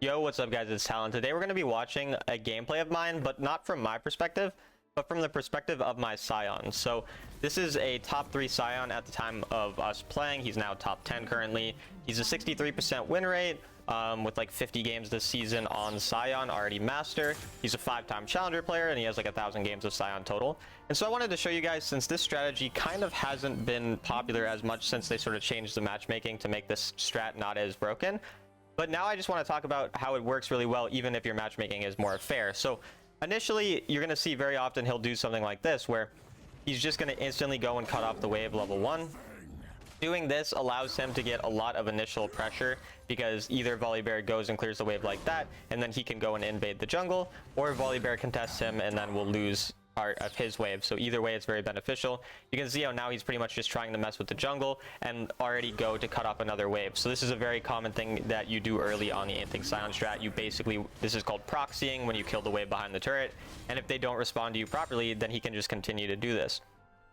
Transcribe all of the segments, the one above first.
Yo, what's up guys, it's Talon. Today we're going to be watching a gameplay of mine, but not from my perspective, but from the perspective of my Sion. So this is a top 3 Sion at the time of us playing. He's now top 10 currently. He's a 63% win rate with like 50 games this season on Sion, already master. He's a 5-time challenger player and he has like 1,000 games of Sion total. And so I wanted to show you guys, since this strategy kind of hasn't been popular as much since they sort of changed the matchmaking to make this strat not as broken. But now I just want to talk about how it works really well, even if your matchmaking is more fair. So initially, you're going to see very often he'll do something like this, where he's just going to instantly go and cut off the wave level 1. Doing this allows him to get a lot of initial pressure, because either Volibear goes and clears the wave like that, and then he can go and invade the jungle, or Volibear contests him and then will lose part of his wave. So either way, it's very beneficial. You can see how now he's pretty much just trying to mess with the jungle and already go to cut off another wave. So this is a very common thing that you do early on the Antic Sion strat. You basically, this is called proxying, when you kill the wave behind the turret, and if they don't respond to you properly, then he can just continue to do this.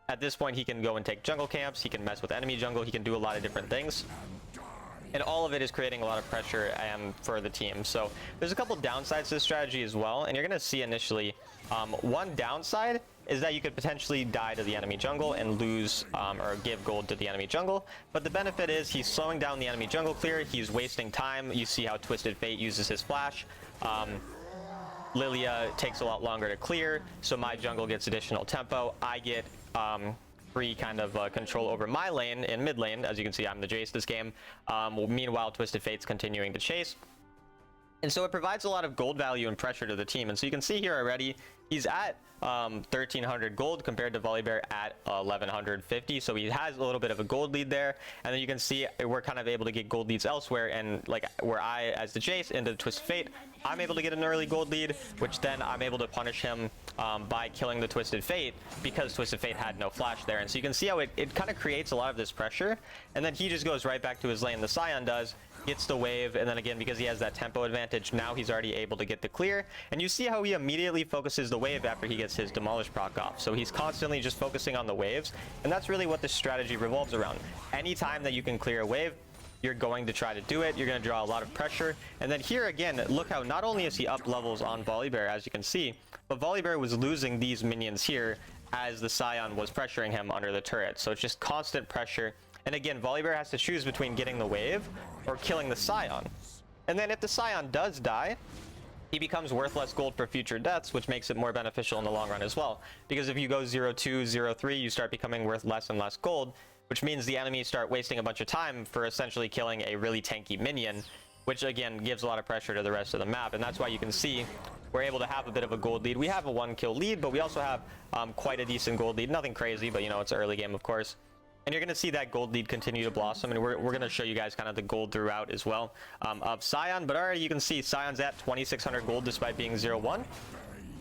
At this point, he can go and take jungle camps, he can mess with enemy jungle, he can do a lot of different things. And all of it is creating a lot of pressure for the team. So there's a couple downsides to this strategy as well, and you're going to see initially one downside is that you could potentially die to the enemy jungle and lose or give gold to the enemy jungle. But the benefit is he's slowing down the enemy jungle clear, he's wasting time. You see how Twisted Fate uses his flash. Lilia takes a lot longer to clear, so my jungle gets additional tempo. I get free kind of control over my lane in mid lane. As you can see, I'm the Jace this game. Meanwhile, Twisted Fate's continuing to chase. And so it provides a lot of gold value and pressure to the team. And so you can see here already, he's at 1,300 gold compared to Volibear at 1,150. So he has a little bit of a gold lead there. And then you can see we're kind of able to get gold leads elsewhere. And like where I, as the Jace, into Twisted Fate, I'm able to get an early gold lead, which then I'm able to punish him by killing the Twisted Fate, because Twisted Fate had no flash there. And so you can see how it kind of creates a lot of this pressure. And then he just goes right back to his lane. The Sion does, gets the wave, and then again, because he has that tempo advantage, now he's already able to get the clear. And you see how he immediately focuses the wave after he gets his Demolish proc off. So he's constantly just focusing on the waves, and that's really what this strategy revolves around. Anytime that you can clear a wave, you're going to try to do it. You're going to draw a lot of pressure. And then here again, look how not only is he up levels on Volibear, as you can see, but Volibear was losing these minions here as the Sion was pressuring him under the turret. So it's just constant pressure. And again, Volibear has to choose between getting the wave or killing the Sion. And then if the Sion does die, he becomes worth less gold for future deaths, which makes it more beneficial in the long run as well. Because if you go 0-2, 0-3, you start becoming worth less and less gold, which means the enemies start wasting a bunch of time for essentially killing a really tanky minion, which again gives a lot of pressure to the rest of the map. And that's why you can see we're able to have a bit of a gold lead. We have a 1-kill lead, but we also have quite a decent gold lead. Nothing crazy, but you know, it's an early game, of course. And you're going to see that gold lead continue to blossom, and we're going to show you guys kind of the gold throughout as well of Sion. But already you can see Sion's at 2,600 gold despite being 0-1.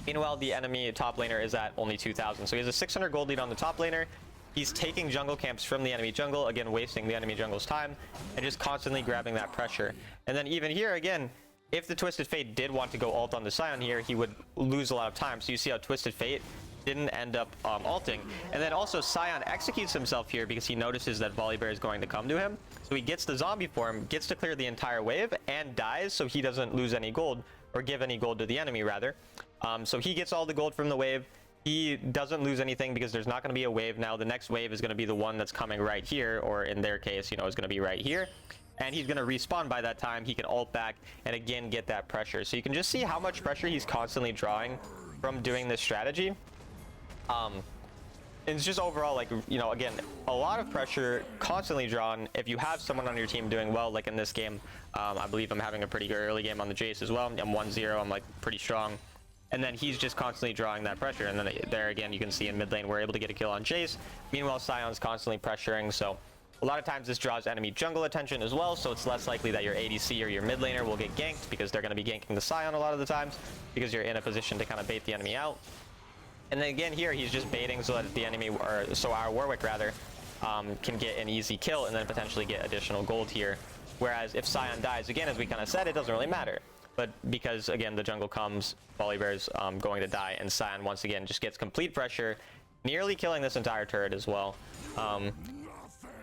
Meanwhile, the enemy top laner is at only 2,000. So he has a 600 gold lead on the top laner. He's taking jungle camps from the enemy jungle, again wasting the enemy jungle's time, and just constantly grabbing that pressure. And then even here, again, if the Twisted Fate did want to go ult on the Sion here, he would lose a lot of time. So you see how Twisted Fate didn't end up ulting. And then also Sion executes himself here because he notices that Volibear is going to come to him. So he gets the zombie form, gets to clear the entire wave, and dies, so he doesn't lose any gold, or give any gold to the enemy rather. So he gets all the gold from the wave. He doesn't lose anything because there's not going to be a wave now. The next wave is going to be the one that's coming right here, or in their case, you know, is going to be right here. And he's going to respawn by that time. He can ult back and again get that pressure. So you can just see how much pressure he's constantly drawing from doing this strategy. It's just overall, like, you know, again, a lot of pressure constantly drawn. If you have someone on your team doing well, like in this game, I believe I'm having a pretty good early game on the Jace as well. I'm 1-0, I'm like pretty strong. And then he's just constantly drawing that pressure. And then there again, you can see in mid lane, we're able to get a kill on Jace. Meanwhile, Sion's constantly pressuring. So a lot of times this draws enemy jungle attention as well. So it's less likely that your ADC or your mid laner will get ganked, because they're going to be ganking the Sion a lot of the times, because you're in a position to kind of bait the enemy out. And then again here, he's just baiting so that the enemy, or so our Warwick rather, can get an easy kill and then potentially get additional gold here. Whereas if Sion dies, again, as we kind of said, it doesn't really matter. But because, again, the jungle comes, Volibear's going to die, and Sion, once again, just gets complete pressure, nearly killing this entire turret as well. So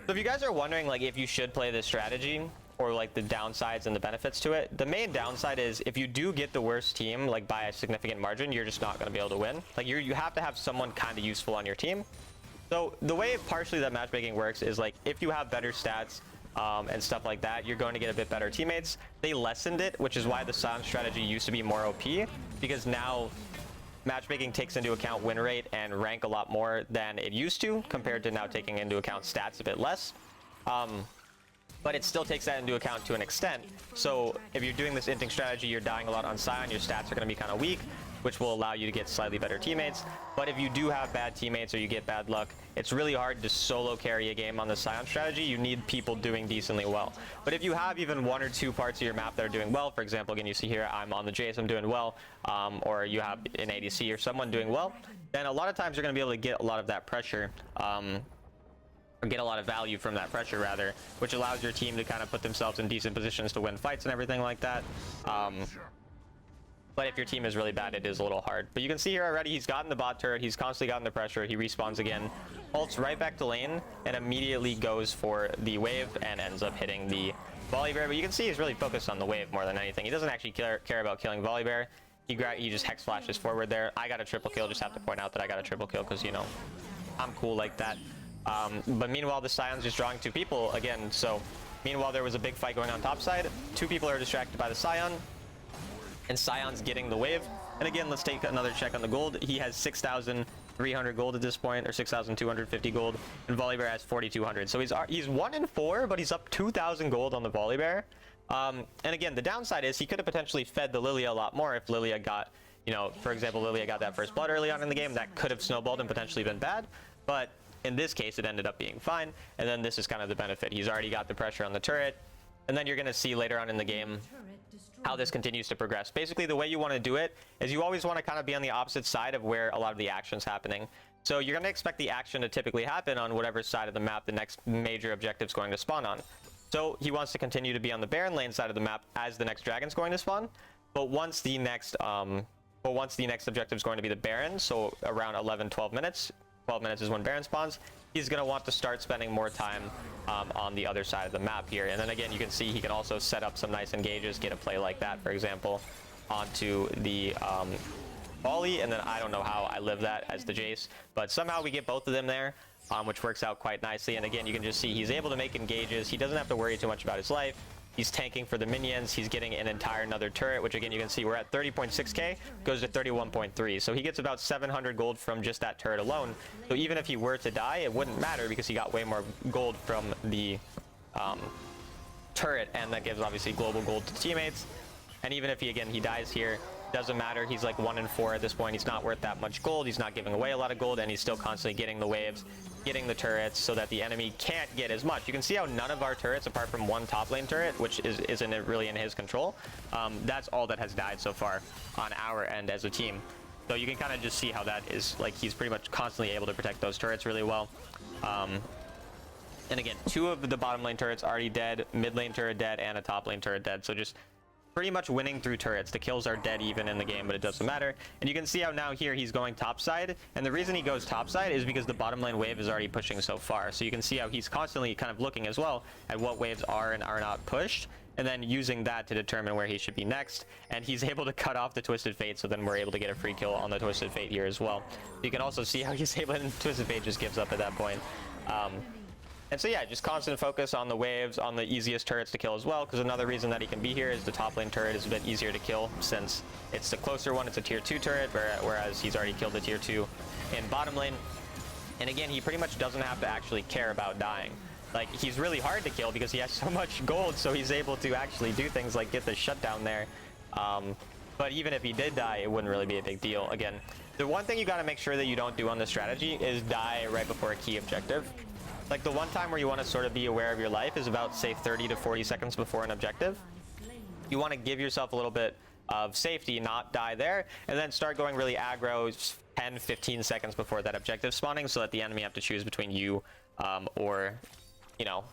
if you guys are wondering, like, if you should play this strategy, or like the downsides and the benefits to it. The main downside is if you do get the worst team like by a significant margin, you're just not going to be able to win. Like you have to have someone kind of useful on your team. So the way partially that matchmaking works is like if you have better stats and stuff like that, you're going to get a bit better teammates. They lessened it, which is why the Sion strategy used to be more OP, because now matchmaking takes into account win rate and rank a lot more than it used to, compared to now taking into account stats a bit less. But it still takes that into account to an extent. So if you're doing this inting strategy, you're dying a lot on Sion, your stats are going to be kind of weak, which will allow you to get slightly better teammates. But if you do have bad teammates or you get bad luck, it's really hard to solo carry a game on the Sion strategy. You need people doing decently well. But if you have even one or two parts of your map that are doing well, for example, again, you see here, I'm on the Jace, I'm doing well, or you have an ADC or someone doing well, then a lot of times you're going to be able to get a lot of that pressure, or get a lot of value from that pressure rather, which allows your team to kind of put themselves in decent positions to win fights and everything like that. But if your team is really bad, it is a little hard. But you can see here already, he's gotten the bot turret, he's constantly gotten the pressure, he respawns again, ults right back to lane, and immediately goes for the wave and ends up hitting the Volibear. But you can see he's really focused on the wave more than anything. He doesn't actually care about killing Volibear. He just hex flashes forward there. I got a triple kill, just have to point out that I got a triple kill because, you know, I'm cool like that. But meanwhile, the Sion's just drawing two people again. So meanwhile, there was a big fight going on top side. Two people are distracted by the Sion, and Sion's getting the wave. And again, let's take another check on the gold. He has 6,300 gold at this point, or 6,250 gold, and Volibear has 4,200. So he's 1-4, but he's up 2,000 gold on the Volibear. And again, the downside is he could have potentially fed the Lilia a lot more if Lilia got, you know, for example, Lilia got that first blood early on in the game. That could have snowballed and potentially been bad. But in this case, it ended up being fine. And then this is kind of the benefit. He's already got the pressure on the turret. And then you're going to see later on in the game how this continues to progress. Basically, the way you want to do it is you always want to kind of be on the opposite side of where a lot of the action's happening. So you're going to expect the action to typically happen on whatever side of the map the next major objective's going to spawn on. So he wants to continue to be on the Baron lane side of the map as the next dragon's going to spawn. But once the next objective is going to be the Baron, so around 11-12 minutes, 12 minutes is when Baron spawns, he's going to want to start spending more time on the other side of the map here. And then again, you can see he can also set up some nice engages, get a play like that, for example, onto the volley. And then I don't know how I live that as the Jace, but somehow we get both of them there, which works out quite nicely. And again, you can just see he's able to make engages. He doesn't have to worry too much about his life. He's tanking for the minions. He's getting an entire another turret, which again, you can see we're at 30.6k, goes to 31.3. So he gets about 700 gold from just that turret alone. So even if he were to die, it wouldn't matter because he got way more gold from the turret, and that gives obviously global gold to teammates. And even if he dies here, doesn't matter. He's like 1-4 at this point. He's not worth that much gold. He's not giving away a lot of gold, and he's still constantly getting the waves, getting the turrets so that the enemy can't get as much. You can see how none of our turrets, apart from one top lane turret, which isn't really in his control, that's all that has died so far on our end as a team. So you can kind of just see how that is, like, he's pretty much constantly able to protect those turrets really well. And again, two of the bottom lane turrets already dead, mid lane turret dead, and a top lane turret dead. So just pretty much winning through turrets. The kills are dead even in the game, but it doesn't matter. And you can see how now here he's going topside, and the reason he goes topside is because the bottom lane wave is already pushing so far. So you can see how he's constantly kind of looking as well at what waves are and are not pushed, and then using that to determine where he should be next. And he's able to cut off the Twisted Fate, so then we're able to get a free kill on the Twisted Fate here as well. You can also see how he's able, and Twisted Fate just gives up at that point. And so yeah, just constant focus on the waves, on the easiest turrets to kill as well, because another reason that he can be here is the top lane turret is a bit easier to kill since it's the closer one. It's a tier 2 turret, whereas he's already killed the tier 2 in bottom lane. And again, he pretty much doesn't have to actually care about dying. Like, he's really hard to kill because he has so much gold, so he's able to actually do things like get the shutdown there. But even if he did die, it wouldn't really be a big deal. Again, the one thing you got to make sure that you don't do on this strategy is die right before a key objective. Like, the one time where you want to sort of be aware of your life is about, say, 30 to 40 seconds before an objective. You want to give yourself a little bit of safety, not die there, and then start going really aggro 10, 15 seconds before that objective spawning, so that the enemy have to choose between you or, you know,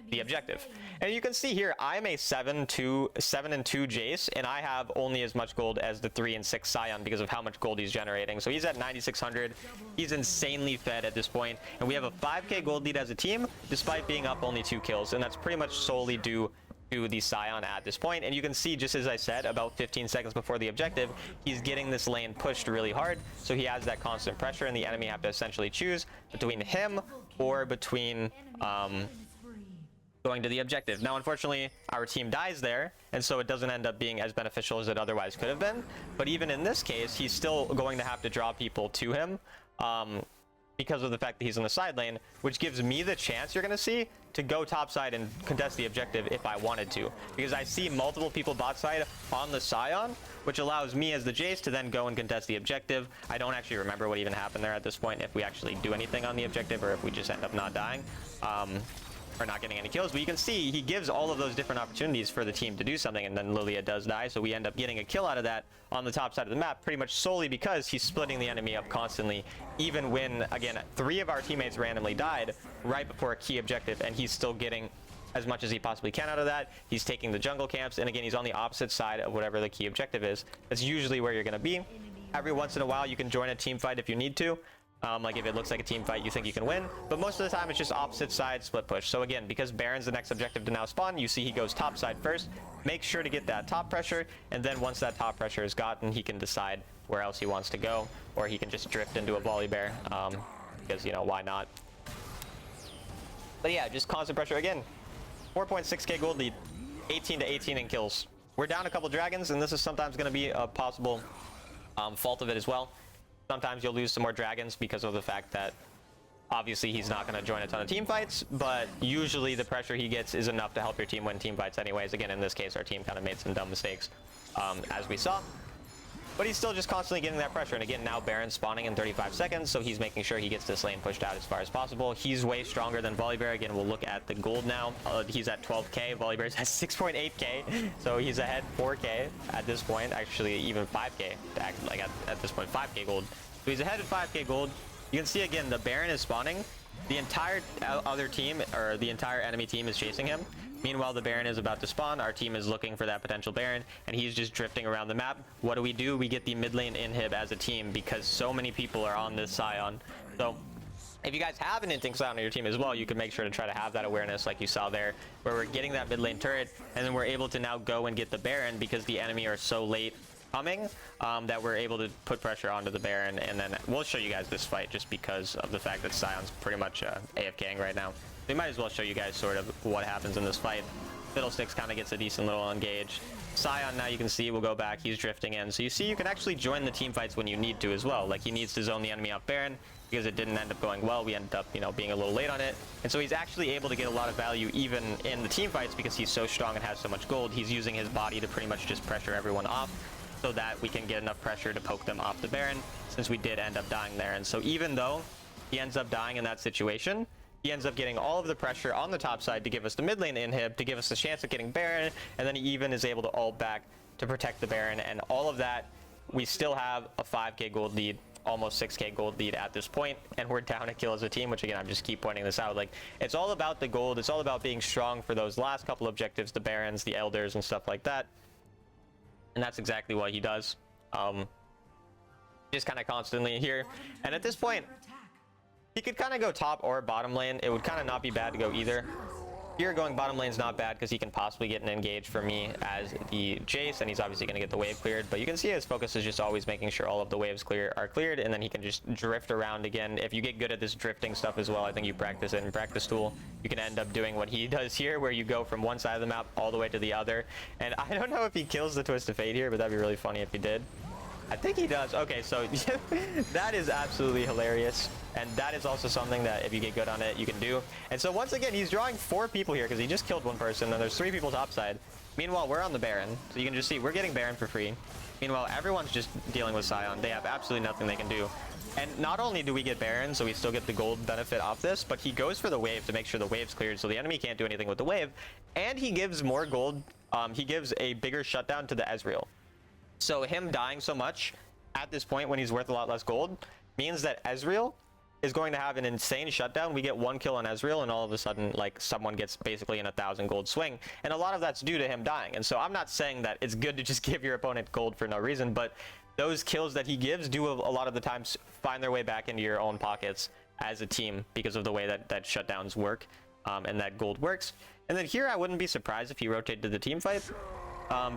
the objective. And you can see here, I'm a 7-2 Jace, and I have only as much gold as the 3 and 6 Sion because of how much gold he's generating. So he's at 9,600. He's insanely fed at this point, and we have a 5k gold lead as a team, despite being up only 2 kills, and that's pretty much solely due to the Sion at this point. And you can see, just as I said, about 15 seconds before the objective, he's getting this lane pushed really hard. So he has that constant pressure, and the enemy have to essentially choose between him or between going to the objective. Now, unfortunately, our team dies there, and so it doesn't end up being as beneficial as it otherwise could have been. But even in this case, he's still going to have to draw people to him because of the fact that he's in the side lane, which gives me the chance, you're going to see, to go top side and contest the objective if I wanted to. Because I see multiple people bot side on the Sion, which allows me as the Jace to then go and contest the objective. I don't actually remember what even happened there at this point, if we actually do anything on the objective or if we just end up not dying. Or not getting any kills, but you can see he gives all of those different opportunities for the team to do something, and then Lilia does die, so we end up getting a kill out of that on the top side of the map, pretty much solely because he's splitting the enemy up constantly, even when, again, 3 of our teammates randomly died right before a key objective, and he's still getting as much as he possibly can out of that. He's taking the jungle camps, and again, he's on the opposite side of whatever the key objective is. That's usually where you're going to be. Every once in a while, you can join a team fight if you need to. Like if it looks like a team fight you think you can win, but most of the time it's just opposite side split push. So again, because Baron's the next objective to now spawn, you see he goes top side first. Make sure to get that top pressure, and then once that top pressure is gotten, he can decide where else he wants to go, or he can just drift into a volley bear, because, you know, why not? But yeah, just constant pressure. Again, 4.6k gold lead, 18 to 18 in kills. We're down a couple dragons, and this is sometimes going to be a possible fault of it as well. Sometimes you'll lose some more dragons because of the fact that obviously he's not going to join a ton of team fights, but usually the pressure he gets is enough to help your team win team fights anyways. Again, in this case, our team kind of made some dumb mistakes, as we saw. But he's still just constantly getting that pressure. And again, now Baron's spawning in 35 seconds, so he's making sure he gets this lane pushed out as far as possible. He's way stronger than Volibear. Again, we'll look at the gold now. He's at 12k. Volibear's at 6.8k, so he's ahead 4k at this point. Actually, even 5k, like at this point, 5k gold. So he's ahead at 5k gold. You can see, again, the Baron is spawning. The entire other team, or the entire enemy team, is chasing him. Meanwhile, the Baron is about to spawn. Our team is looking for that potential Baron, and he's just drifting around the map. What do? We get the mid lane inhib as a team because so many people are on this Sion. So if you guys have an inting Sion on your team as well, you can make sure to try to have that awareness like you saw there, where we're getting that mid lane turret, and then we're able to now go and get the Baron because the enemy are so late coming that we're able to put pressure onto the Baron. And then we'll show you guys this fight just because of the fact that Sion's pretty much AFKing right now. We might as well show you guys sort of what happens in this fight. Fiddlesticks kind of gets a decent little engage. Sion, now you can see, will go back. He's drifting in. So you see, you can actually join the team fights when you need to as well. Like, he needs to zone the enemy off Baron because it didn't end up going well. We ended up, you know, being a little late on it. And so he's actually able to get a lot of value even in the team fights because he's so strong and has so much gold. He's using his body to pretty much just pressure everyone off so that we can get enough pressure to poke them off the Baron, since we did end up dying there. And so even though he ends up dying in that situation, he ends up getting all of the pressure on the top side to give us the mid lane inhib, to give us the chance of getting Baron, and then he even is able to ult back to protect the Baron. And all of that, we still have a 5k gold lead, almost 6k gold lead at this point, and we're down a kill as a team, which again, I'm just keep pointing this out. Like, it's all about the gold. It's all about being strong for those last couple objectives, the Barons, the Elders, and stuff like that. And that's exactly what he does. Just kind of constantly here. And at this point, he could kind of go top or bottom lane. It would kind of not be bad to go either. Here, going bottom lane is not bad because he can possibly get an engage for me as the Jace, and he's obviously going to get the wave cleared. But you can see his focus is just always making sure all of the waves are cleared, and then he can just drift around again. If you get good at this drifting stuff as well, I think you practice it in practice tool, you can end up doing what he does here, where you go from one side of the map all the way to the other. And I don't know if he kills the Twist of Fate here, but that'd be really funny if he did. I think he does. Okay, so that is absolutely hilarious. And that is also something that if you get good on it, you can do. And so once again, he's drawing 4 people here because he just killed 1 person, and there's 3 people topside. Meanwhile, we're on the Baron. So you can just see, we're getting Baron for free. Meanwhile, everyone's just dealing with Sion. They have absolutely nothing they can do. And not only do we get Baron, so we still get the gold benefit off this, but he goes for the wave to make sure the wave's cleared so the enemy can't do anything with the wave. And he gives more gold. He gives a bigger shutdown to the Ezreal. So him dying so much at this point when he's worth a lot less gold means that Ezreal is going to have an insane shutdown. We get 1 kill on Ezreal, and all of a sudden, like, someone gets basically in 1,000 gold swing. And a lot of that's due to him dying. And so I'm not saying that it's good to just give your opponent gold for no reason, but those kills that he gives do a lot of the times find their way back into your own pockets as a team because of the way that shutdowns work and that gold works. And then here, I wouldn't be surprised if he rotated to the team fight,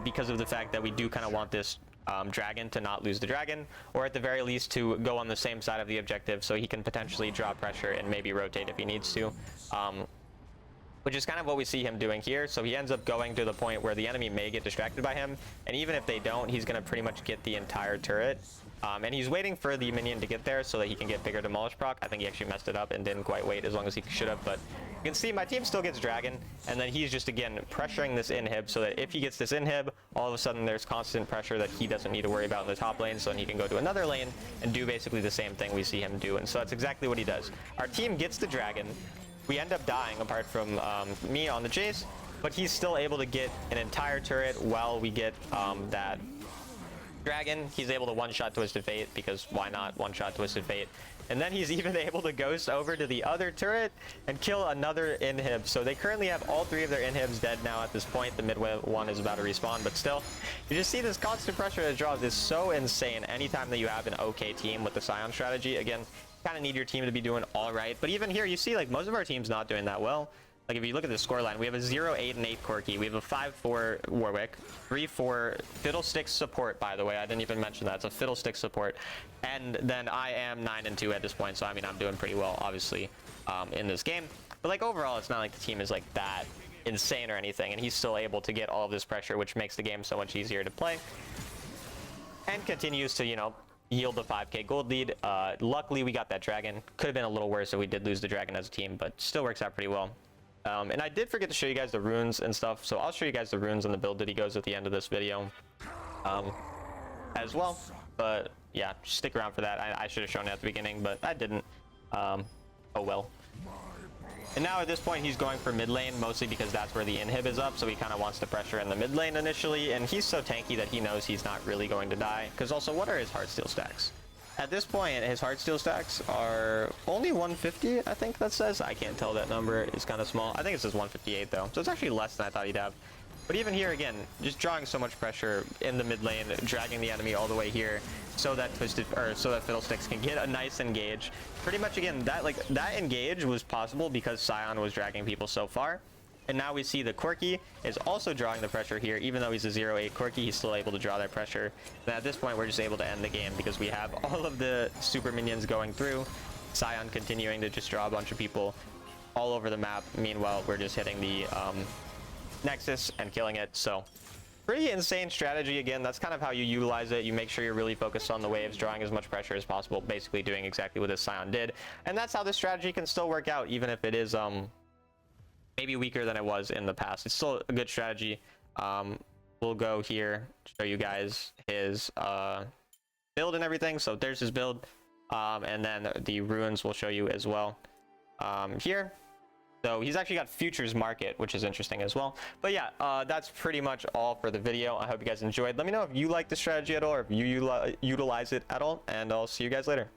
because of the fact that we do kind of want this dragon to not lose the dragon, or at the very least to go on the same side of the objective so he can potentially draw pressure and maybe rotate if he needs to. Which is kind of what we see him doing here. So he ends up going to the point where the enemy may get distracted by him, and even if they don't, he's going to pretty much get the entire turret. And he's waiting for the minion to get there so that he can get bigger demolish proc. I think he actually messed it up and didn't quite wait as long as he should have, but you can see my team still gets dragon, and then he's just again pressuring this inhib so that if he gets this inhib, all of a sudden there's constant pressure that he doesn't need to worry about in the top lane, so then he can go to another lane and do basically the same thing we see him do. And so that's exactly what he does. Our team gets the dragon. We end up dying apart from me on the chase, but he's still able to get an entire turret while we get that dragon. He's able to one-shot Twisted Fate, because why not one-shot Twisted Fate? And then he's even able to ghost over to the other turret and kill another inhib. So they currently have all 3 of their inhibs dead now at this point. The mid one is about to respawn, but still, you just see this constant pressure that draws is so insane anytime that you have an okay team with the Sion strategy. Again, kind of need your team to be doing all right, but even here you see like most of our team's not doing that well. Like if you look at the scoreline, we have a 0, 8, and 8 Corki. We have a 5-4 Warwick, 3-4 Fiddlesticks support, by the way. I didn't even mention that. It's a Fiddlesticks support. And then I am 9 and 2 at this point, so I mean I'm doing pretty well, obviously, in this game. But like overall, it's not like the team is like that insane or anything, and he's still able to get all of this pressure, which makes the game so much easier to play. And continues to, you know, yield the 5k gold lead. Luckily, we got that dragon. Could have been a little worse if we did lose the dragon as a team, but still works out pretty well. And I did forget to show you guys the runes and stuff, so I'll show you guys the runes and the build that he goes at the end of this video as well. But yeah, stick around for that. I should have shown it at the beginning, but I didn't. Oh well. And now at this point, he's going for mid lane, mostly because that's where the inhib is up, so he kind of wants to pressure in the mid lane initially, and he's so tanky that he knows he's not really going to die. Because also, what are his heartsteel stacks? At this point, his heartsteel stacks are only 150, I think that says. I can't tell, that number is kind of small. I think it says 158 though, so it's actually less than I thought he'd have. But even here again, just drawing so much pressure in the mid lane, dragging the enemy all the way here, so that Fiddlesticks can get a nice engage. Pretty much again, that engage was possible because Sion was dragging people so far. And now we see the Corki is also drawing the pressure here. Even though he's a 0-8 Corki, he's still able to draw that pressure. And at this point, we're just able to end the game because we have all of the super minions going through. Sion continuing to just draw a bunch of people all over the map. Meanwhile, we're just hitting the Nexus and killing it. So pretty insane strategy. Again, that's kind of how you utilize it. You make sure you're really focused on the waves, drawing as much pressure as possible, basically doing exactly what this Sion did. And that's how this strategy can still work out, even if it is maybe weaker than it was in the past. It's still a good strategy. We'll go here, show you guys his build and everything. So there's his build, and then the runes will show you as well here. So he's actually got futures market, which is interesting as well. But yeah, that's pretty much all for the video. I hope you guys enjoyed. Let me know if you like the strategy at all, or if you utilize it at all, and I'll see you guys later.